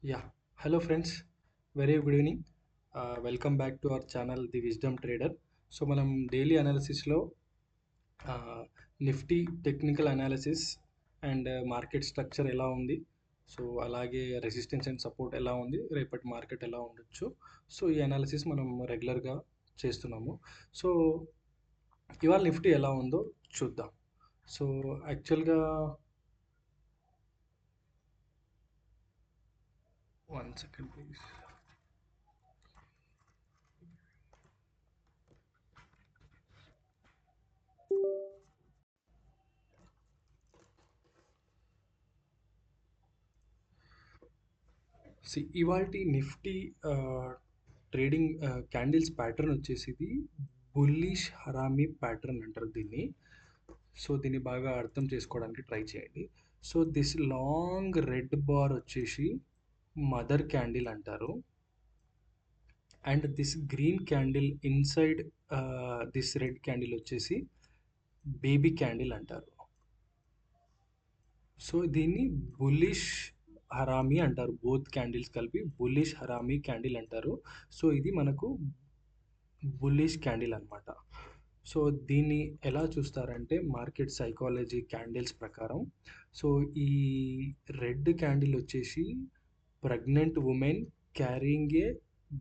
Yeah. Hello, friends. Very good evening. Welcome back to our channel, The Wisdom Trader. So మనం daily అనాలిసిస్లో Nifty technical analysis and market structure ఎలా ఉంది, so అలాగే resistance and support ఎలా ఉంది, రేపటి market ఎలా ఉండొచ్చు, సో ఈ అనాలిసిస్ మనం రెగ్యులర్గా చేస్తున్నాము. సో ఇవాళ నిఫ్టీ ఎలా ఉందో చూద్దాం. సో యాక్చువల్గా 1 second ప్లీజ్. ఇవాల్టి నిఫ్టీ ట్రేడింగ్ క్యాండిల్స్ ప్యాటర్న్ వచ్చేసి ఇది బుల్లిష్ హరామీ ప్యాటర్న్ అంటారు దీన్ని. సో దీన్ని బాగా అర్థం చేసుకోవడానికి ట్రై చేయండి. So this long red bar వచ్చేసి మదర్ క్యాండిల్ అంటారు, and this green candle inside this red candle వచ్చేసి బేబీ క్యాండిల్ అంటారు. సో దీన్ని బుల్లిష్ హరామీ అంటారు. బోత్ క్యాండిల్స్ కలిపి బుల్లిష్ హరామీ క్యాండిల్ అంటారు. సో ఇది మనకు బుల్లిష్ క్యాండిల్ అన్నమాట. సో దీన్ని ఎలా చూస్తారంటే మార్కెట్ సైకాలజీ క్యాండిల్స్ ప్రకారం, సో ఈ రెడ్ క్యాండిల్ వచ్చేసి ప్రెగ్నెంట్ ఉమెన్ క్యారింగ్ ఏ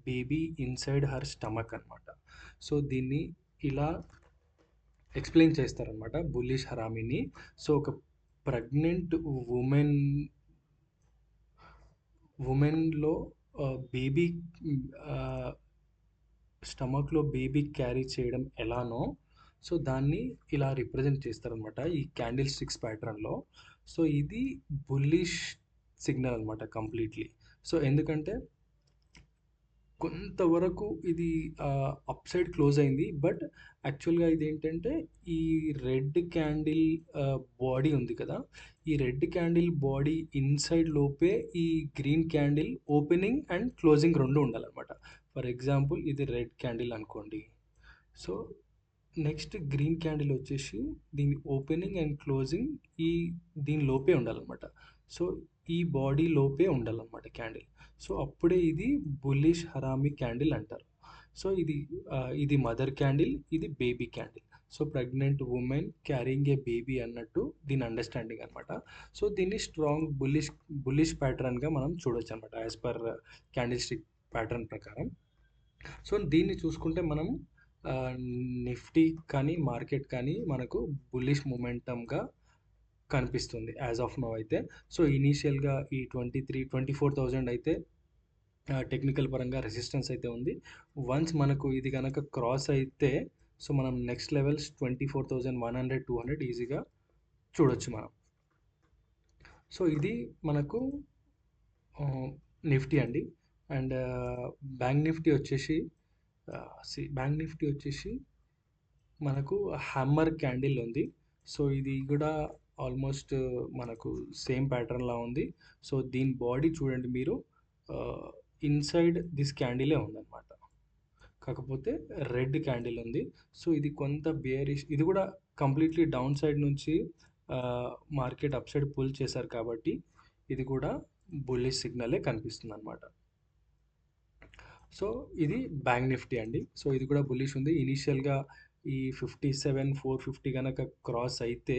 బేబీ ఇన్సైడ్ హర్ స్టమక్ అన్నమాట. సో దీన్ని ఇలా ఎక్స్ప్లెయిన్ చేస్తారనమాట బుల్లిష్ హరామీని. సో ఒక ప్రెగ్నెంట్ ఉమెన్లో బేబీ స్టమక్లో బేబీ క్యారీ చేయడం ఎలానో, సో దాన్ని ఇలా రిప్రజెంట్ చేస్తారనమాట ఈ క్యాండిల్ స్టిక్స్ ప్యాటర్న్లో. సో ఇది బుల్లిష్ సిగ్నల్ అనమాట కంప్లీట్లీ. సో ఎందుకంటే కొంతవరకు ఇది అప్ సైడ్ క్లోజ్ అయింది, బట్ యాక్చువల్గా ఇది ఏంటంటే ఈ రెడ్ క్యాండిల్ బాడీ ఉంది కదా, ఈ రెడ్ క్యాండిల్ బాడీ ఇన్సైడ్ లోపే ఈ green candle opening and closing రెండు ఉండాలన్నమాట. ఫర్ ఎగ్జాంపుల్ ఇది రెడ్ క్యాండిల్ అనుకోండి. సో నెక్స్ట్ గ్రీన్ క్యాండిల్ వచ్చేసి దీని ఓపెనింగ్ అండ్ క్లోజింగ్ ఈ దీని లోపే ఉండాలన్నమాట. సో ఈ బాడీ లోపే ఉండాలన్నమాట క్యాండిల్. సో అప్పుడే ఇది బుల్లిష్ హరామీ క్యాండిల్ అంటారు. సో ఇది మదర్ క్యాండిల్, ఇది baby candle. So pregnant women carrying ఏ బేబీ అన్నట్టు దీని అండర్స్టాండింగ్ అనమాట. సో దీన్ని స్ట్రాంగ్ బుల్లిష్ ప్యాటర్న్గా మనం చూడొచ్చు అనమాట as per candle stick pattern ప్రకారం. సో దీన్ని చూసుకుంటే మనం నిఫ్టీ కానీ మార్కెట్ కానీ మనకు బుల్లిష్ మొమెంటమ్గా కనిపిస్తుంది యాజ్ ఆఫ్ నో అయితే. సో ఇనీషియల్గా ఈ 24,000 అయితే టెక్నికల్ పరంగా రెసిస్టెన్స్ అయితే ఉంది. వన్స్ మనకు ఇది కనుక క్రాస్ అయితే, సో మనం నెక్స్ట్ లెవెల్స్ 24,100 200 ఈజీగా చూడొచ్చు మనం. సో ఇది మనకు నిఫ్టీ అండి. అండ్ బ్యాంక్ నిఫ్టీ వచ్చేసి మనకు హ్యామ్మర్ క్యాండిల్ ఉంది. సో ఇది కూడా ఆల్మోస్ట్ మనకు సేమ్ ప్యాటర్న్లా ఉంది. సో దీని బాడీ చూడండి మీరు, ఇన్సైడ్ దిస్ క్యాండిలే ఉందన్నమాట, కాకపోతే రెడ్ క్యాండిల్ ఉంది. సో ఇది కొంత బేరిష్, ఇది కూడా కంప్లీట్లీ డౌన్ సైడ్ నుంచి మార్కెట్ అప్ సైడ్ పుల్ చేశారు కాబట్టి ఇది కూడా బుల్లిష్ సిగ్నలే కనిపిస్తుంది అనమాట. సో ఇది బ్యాంక్ నిఫ్టీ అండి. సో ఇది కూడా బుల్లిష్ ఉంది. ఇనీషియల్గా ఈ 57,450 కనుక క్రాస్ అయితే,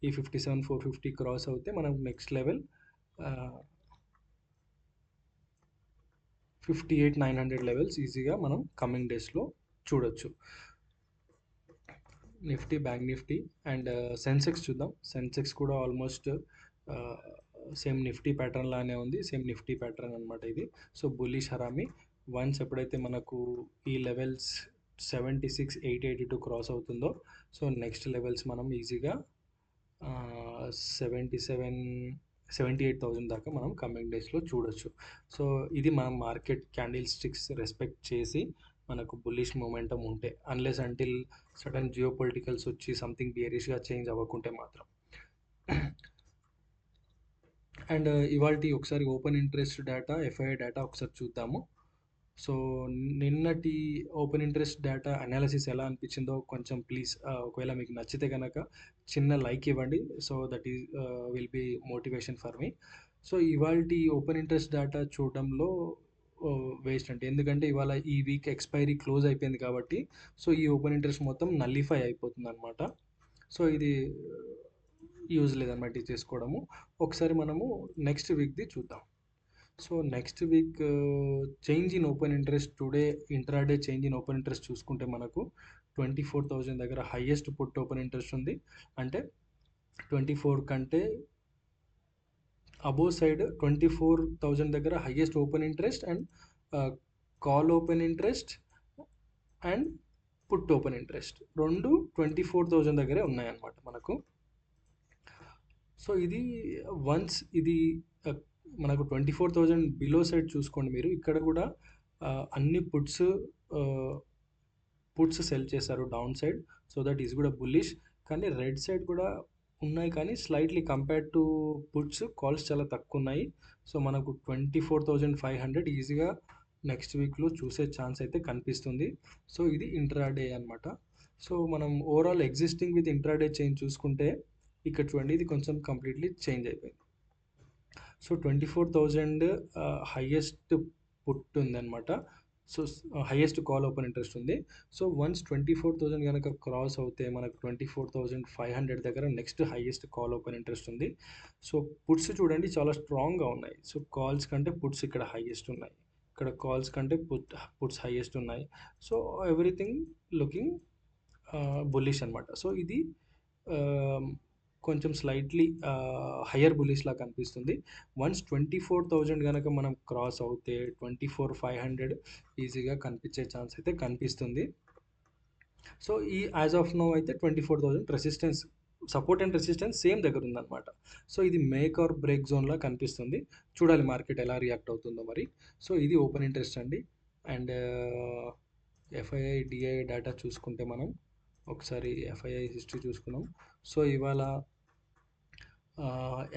ఈ 57,450 క్రాస్ అవుతే మనం నెక్స్ట్ లెవెల్ 58,900 లెవెల్స్ ఈజీగా మనం కమింగ్ డేస్లో చూడొచ్చు. Nifty, bank Nifty and Sensex చూద్దాం. సెన్సెక్స్ కూడా ఆల్మోస్ట్ సేమ్ నిఫ్టీ ప్యాటర్న్ లానే ఉంది. సేమ్ నిఫ్టీ ప్యాటర్న్ అనమాట ఇది. So bullish harami. వన్స్ ఎప్పుడైతే మనకు ఈ లెవెల్స్ 76,882 క్రాస్ అవుతుందో, సో నెక్స్ట్ లెవెల్స్ మనం ఈజీగా 78,000 దాకా మనం కమింగ్ డేస్లో చూడొచ్చు. సో ఇది మనం మార్కెట్ క్యాండిల్ స్టిక్స్ రెస్పెక్ట్ చేసి మనకు బుల్లిష్ మూమెంటం ఉంటే, unless until sudden geo politicals వచ్చి సంథింగ్ బియరిష్గా చేంజ్ అవ్వకుంటే మాత్రం. అండ్ ఇవాళ ఒకసారి open interest data, FII data ఒకసారి చూద్దాము. సో నిన్నటి ఓపెన్ ఇంట్రెస్ట్ డేటా అనాలిసిస్ ఎలా అనిపించిందో కొంచెం ప్లీజ్, ఒకవేళ మీకు నచ్చితే కనుక చిన్న లైక్ ఇవ్వండి. So that is will be motivation for me. So ఇవాల్టి ఓపెన్ ఇంట్రెస్ట్ డేటా చూడడంలో వేస్ట్ అంటే, ఎందుకంటే ఇవాళ ఈ వీక్ ఎక్స్పైరీ క్లోజ్ అయిపోయింది కాబట్టి సో ఈ ఓపెన్ ఇంట్రెస్ట్ మొత్తం నల్లిఫై అయిపోతుంది అనమాట. సో ఇది యూజ్ లేదన్నమాట ఇది చేసుకోవడము. ఒకసారి మనము నెక్స్ట్ వీక్ది చూద్దాం. So next week change in open interest today, intraday change in open interest చూసుకుంటే మనకు 24,000 దగ్గర హైయెస్ట్ పుట్ ఓపెన్ ఇంట్రెస్ట్ ఉంది. అంటే 24 కంటే అబోవ్ సైడ్ 24,000 దగ్గర highest open interest and call open interest and put open interest రెండు 24,000 దగ్గరే ఉన్నాయన్నమాట మనకు. సో ఇది వన్స్ ఇది uh, మనకు 24,000 బిలో సైడ్ చూసుకోండి మీరు. ఇక్కడ కూడా అన్ని పుట్స్ సెల్ చేశారు down side. So that is కూడా బుల్లిష్. కానీ రెడ్ సైడ్ కూడా ఉన్నాయి, కానీ slightly compared to puts calls చాలా తక్కువ ఉన్నాయి. సో మనకు 24,500 ఈజీగా నెక్స్ట్ వీక్లో చూసే ఛాన్స్ అయితే కనిపిస్తుంది. సో ఇది ఇంట్రాడే అనమాట. సో మనం overall existing with intraday change చూసుకుంటే ఇక్కడ చూడండి, ఇది కొంచెం కంప్లీట్లీ చేంజ్ అయిపోయింది. సో 24,000 హైయెస్ట్ పుట్ ఉందన్నమాట. So highest call open interest ఉంది. సో వన్స్ 24,000 కనుక క్రాస్ అవుతే మనకు 24,500 దగ్గర next highest call open interest ఉంది. సో పుట్స్ చూడండి చాలా స్ట్రాంగ్గా ఉన్నాయి. సో కాల్స్ కంటే పుట్స్ ఇక్కడ హైయెస్ట్ ఉన్నాయి, ఇక్కడ కాల్స్ కంటే పుట్స్ హైయెస్ట్ ఉన్నాయి. సో ఎవ్రీథింగ్ లుకింగ్ బుల్లిష్ అనమాట. సో ఇది కొంచెం స్లైట్లీ హయ్యర్ బుల్లిష్ లాగా కనిపిస్తుంది. వన్స్ 24,000 కనుక మనం క్రాస్ అవుతే 24,500 ఈజీగా కనిపించే ఛాన్స్ అయితే కనిపిస్తుంది. సో ఈ యాజ్ ఆఫ్ నో అయితే 24,000 resistance, support and resistance same దగ్గర ఉందన్నమాట. సో ఇది మేక్ ఆర్ బ్రేక్ జోన్లా కనిపిస్తుంది. చూడాలి మార్కెట్ ఎలా రియాక్ట్ అవుతుందో మరి. సో ఇది ఓపెన్ ఇంట్రెస్ట్ అండి. అండ్ ఎఫ్ఐఐ డిఐ డేటా చూసుకుంటే మనం ఒకసారి ఎఫ్ఐఐ హిస్టరీ చూసుకున్నాం. సో ఇవాళ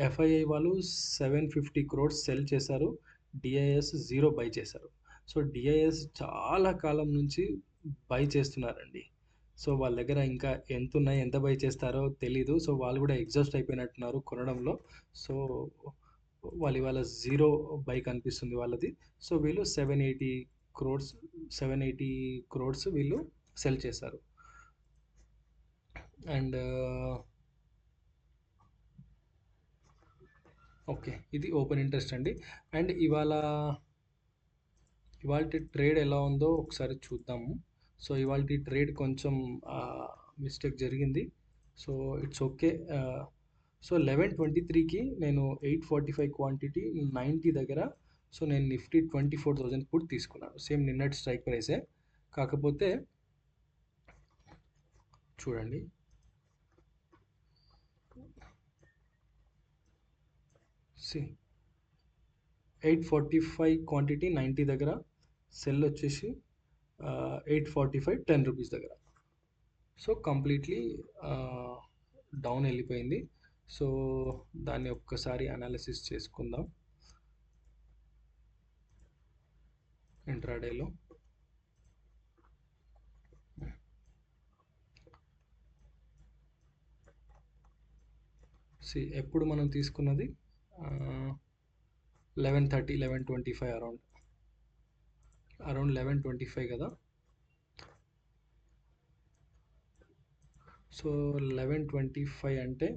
ఎఫ్ఐఐ వాళ్ళు 750 crores సెల్ చేశారు, డిఐఎస్ 0 బై చేశారు. సో డిఐఎస్ చాలా కాలం నుంచి బై చేస్తున్నారండి. సో వాళ్ళ దగ్గర ఇంకా ఎంత ఉన్నాయి, ఎంత బై చేస్తారో తెలీదు. సో వాళ్ళు కూడా ఎగ్జాస్ట్ అయిపోయినట్టున్నారు కొనడంలో. సో వాళ్ళు ఇవాళ 0 బై కనిపిస్తుంది వాళ్ళది. సో వీళ్ళు 780 crores వీళ్ళు సెల్ చేశారు. అండ్ ఓకే, ఇది ఓపెన్ ఇంట్రెస్ట్ అండి. అండ్ ఇవాళ ట్రేడ్ ఎలా ఉందో ఒకసారి చూద్దాము. సో ఇవాళ ట్రేడ్ కొంచెం మిస్టేక్ జరిగింది. So it's okay. సో 11:23కి నేను 845 క్వాంటిటీ 90 దగ్గర, సో నేను నిఫ్టీ 24,000 పుట్ తీసుకున్నాను. సేమ్ నిన్నటి స్ట్రైక్ ప్రైసే, కాకపోతే చూడండి సి 845 క్వాంటిటీ 90 దగ్గర, సెల్ వచ్చేసి 845 10 రూపీస్ దగ్గర. సో కంప్లీట్లీ డౌన్ వెళ్ళిపోయింది. సో దాన్ని ఒక్కసారి అనాలిసిస్ చేసుకుందాం ఇంట్రాడేలో. ఎప్పుడు మనం తీసుకున్నది 11:30 11:25 అరౌండ్ 11:25 కదా. సో 11:25 అంటే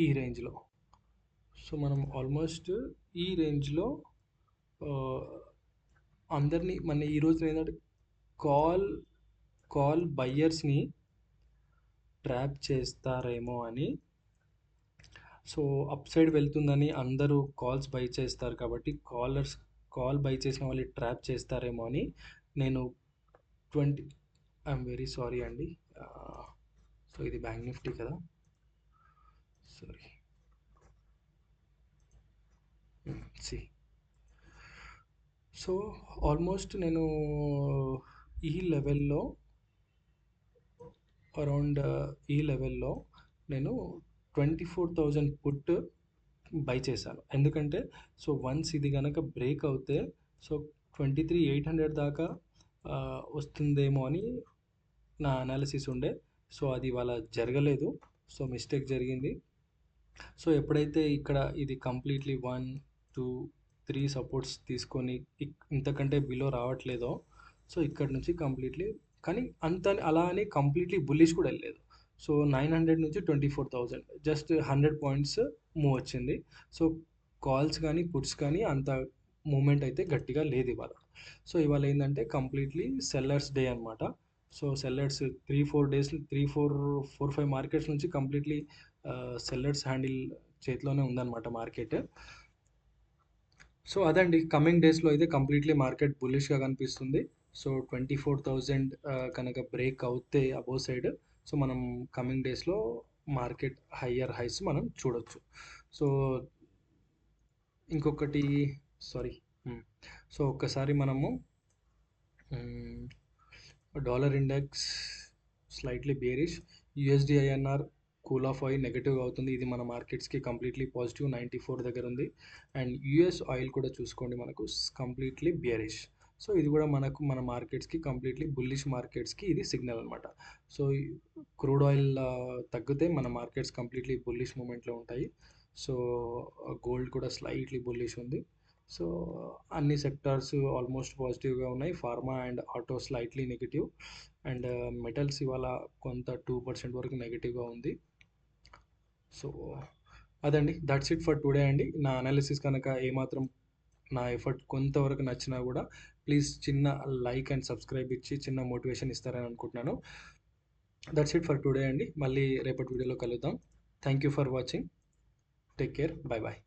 ఈ రేంజ్లో. సో మనం ఆల్మోస్ట్ ఈ రేంజ్లో అందరినీ మన ఈరోజు ఏంటంటే కాల్ బయ్యర్స్ని ట్రాప్ చేస్తారేమో అని. సో అప్ సైడ్ వెళ్తుందని అందరూ కాల్స్ బై చేస్తారు కాబట్టి కాల్ బై చేసిన వాళ్ళు ట్రాప్ చేస్తారేమో అని నేను ఐఎమ్ వెరీ సారీ అండి. సో ఇది బ్యాంక్ నిఫ్టీ కదా, సారీ. సో ఆల్మోస్ట్ నేను ఈ లెవెల్లో నేను 24,000 పుట్ బై చేశాను. ఎందుకంటే సో వన్స్ ఇది గనక బ్రేక్ అవుతే సో 23,800 దాకా వస్తుందేమో అని నా అనాలిసిస్ ఉండే. సో అది ఇవాళ జరగలేదు. సో మిస్టేక్ జరిగింది. సో ఎప్పుడైతే ఇక్కడ ఇది కంప్లీట్లీ 1, 2, 3 సపోర్ట్స్ తీసుకొని ఇంతకంటే బిలో రావట్లేదో సో ఇక్కడ నుంచి కంప్లీట్లీ, కానీ అంత అలా అని కంప్లీట్లీ బుల్లిష్ కూడా వెళ్ళలేదు. సో 900 నుంచి 24,000 జస్ట్ 100 పాయింట్స్ మూవ్ వచ్చింది. సో కాల్స్ కానీ పుట్స్ కానీ అంత మూమెంట్ అయితే గట్టిగా లేదు ఇవాళ. సో ఇవాళ ఏంటంటే కంప్లీట్లీ సెల్లర్స్ డే అనమాట. సో సెల్లర్స్ 3-4 డేస్ 3-4-5 మార్కెట్స్ నుంచి కంప్లీట్లీ సెల్లర్స్ హ్యాండిల్ చేతిలోనే ఉందన్నమాట మార్కెట్. సో అదండి, కమింగ్ డేస్లో అయితే కంప్లీట్లీ మార్కెట్ బుల్లిష్గా కనిపిస్తుంది. సో 24,000 కనుక బ్రేక్ అవుతే అబోవ్ సైడ్, సో మనం కమింగ్ డేస్లో మార్కెట్ హయ్యర్ హైస్ మనం చూడొచ్చు. సో ఇంకొకటి సారీ సో ఒక్కసారి మనము dollar index slightly bearish, USD INR cool of అయ్యి నెగిటివ్ అవుతుంది. ఇది మన మార్కెట్స్కి కంప్లీట్లీ పాజిటివ్ 94 దగ్గర ఉంది. అండ్ యుఎస్ ఆయిల్ కూడా చూసుకోండి, మనకు కంప్లీట్లీ బియరిష్. సో ఇది కూడా మనకు మన మార్కెట్స్కి కంప్లీట్లీ బుల్లిష్ మార్కెట్స్కి ఇది సిగ్నల్ అనమాట. సో క్రూడ్ ఆయిల్ తగ్గితే మన మార్కెట్స్ కంప్లీట్లీ బుల్లిష్ మూమెంట్లో ఉంటాయి. సో గోల్డ్ కూడా స్లైట్లీ బుల్లిష్ ఉంది. సో అన్ని సెక్టార్స్ ఆల్మోస్ట్ పాజిటివ్గా ఉన్నాయి. Pharma and auto slightly negative, and metals ఇవాళ కొంత 2% వరకు నెగిటివ్గా ఉంది. సో అదండి, దట్స్ ఇట్ ఫర్ టుడే అండి. నా అనాలిసిస్ కనుక ఏమాత్రం నా ఎఫర్ట్ కొంతవరకు నచ్చినా కూడా ప్లీజ్ చిన్న లైక్ అండ్ సబ్స్క్రైబ్ ఇచ్చి చిన్న మోటివేషన్ ఇస్తారని అనుకుంటున్నాను. దట్స్ ఇట్ ఫర్ టుడే అండి. మళ్ళీ రేపటి వీడియోలో కలుద్దాం. Thank you for watching. Take care. Bye bye.